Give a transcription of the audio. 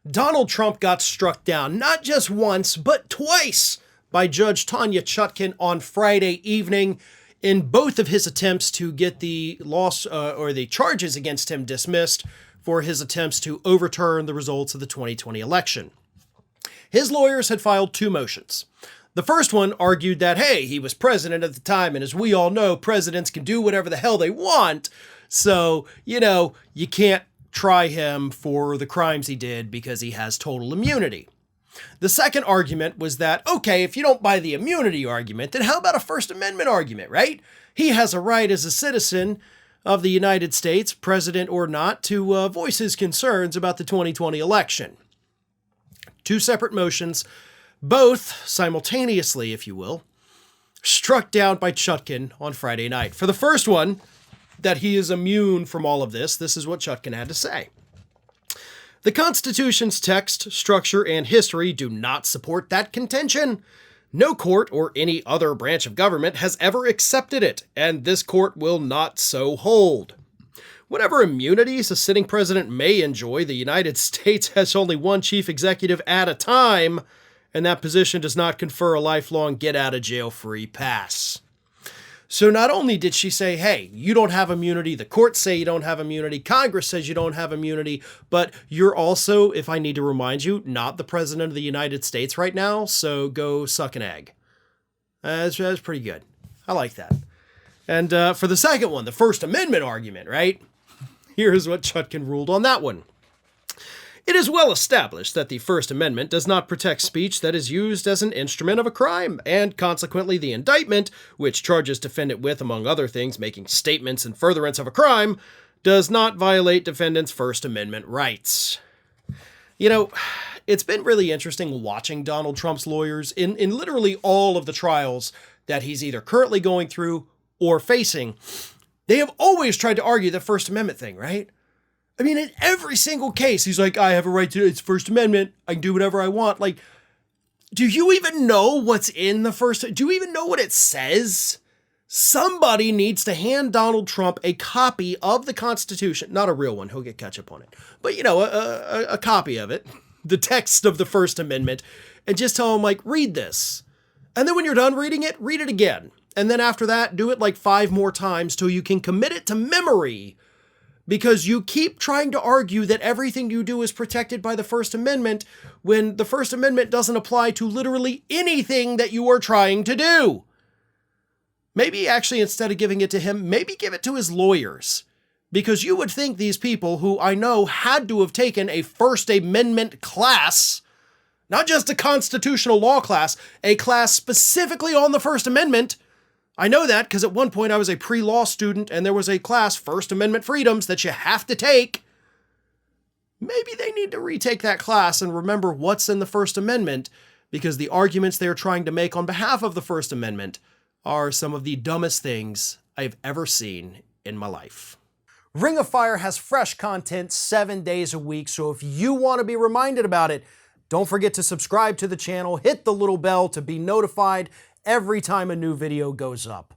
Donald Trump got struck down not just once, but twice by Judge Tanya Chutkan on Friday evening in both of his attempts to get the the charges against him dismissed for his attempts to overturn the results of the 2020 election. His lawyers had filed two motions. The first one argued that, hey, he was president at the time, and as we all know, presidents can do whatever the hell they want, so, you can't try him for the crimes he did because he has total immunity. The second argument was that, okay, if you don't buy the immunity argument, then how about a First Amendment argument, right? He has a right as a citizen of the United States, president or not, to voice his concerns about the 2020 election. Two separate motions, both simultaneously, if you will, struck down by Chutkan on Friday night. For the first one, that he is immune from all of this is what Chutkan had to say. The Constitution's text, structure, and history do not support that contention. No court or any other branch of government has ever accepted it, and this court will not so hold. Whatever immunities a sitting president may enjoy, the United States has only one chief executive at a time, and that position does not confer a lifelong get-out-of-jail-free pass. So not only did she say, hey, you don't have immunity, the courts say you don't have immunity, Congress says you don't have immunity, but you're also, if I need to remind you, not the president of the United States right now, so go suck an egg. That's pretty good. I like that. And for the second one, the First Amendment argument, right? Here's what Chutkan ruled on that one. It is well established that the First Amendment does not protect speech that is used as an instrument of a crime, and consequently the indictment, which charges defendant with, among other things, making statements in furtherance of a crime, does not violate defendant's First Amendment rights. It's been really interesting watching Donald Trump's lawyers in literally all of the trials that he's either currently going through or facing. They have always tried to argue the First Amendment thing, right? I mean, in every single case, he's like, I have a right to, it's First Amendment, I can do whatever I want. Like, do you even know what's in the First, do you even know what it says? Somebody needs to hand Donald Trump a copy of the Constitution, not a real one, he'll get ketchup on it, but a copy of it, the text of the First Amendment, and just tell him, like, read this. And then when you're done reading it, read it again. And then after that, do it like 5 more times till you can commit it to memory. Because you keep trying to argue that everything you do is protected by the First Amendment when the First Amendment doesn't apply to literally anything that you are trying to do. Maybe actually instead of giving it to him, maybe give it to his lawyers. Because you would think these people who I know had to have taken a First Amendment class, not just a constitutional law class, a class specifically on the First Amendment. I know that because at one point I was a pre-law student and there was a class, First Amendment Freedoms, that you have to take. Maybe they need to retake that class and remember what's in the First Amendment, because the arguments they are trying to make on behalf of the First Amendment are some of the dumbest things I've ever seen in my life. Ring of Fire has fresh content 7 days a week, so if you want to be reminded about it, don't forget to subscribe to the channel, hit the little bell to be notified every time a new video goes up.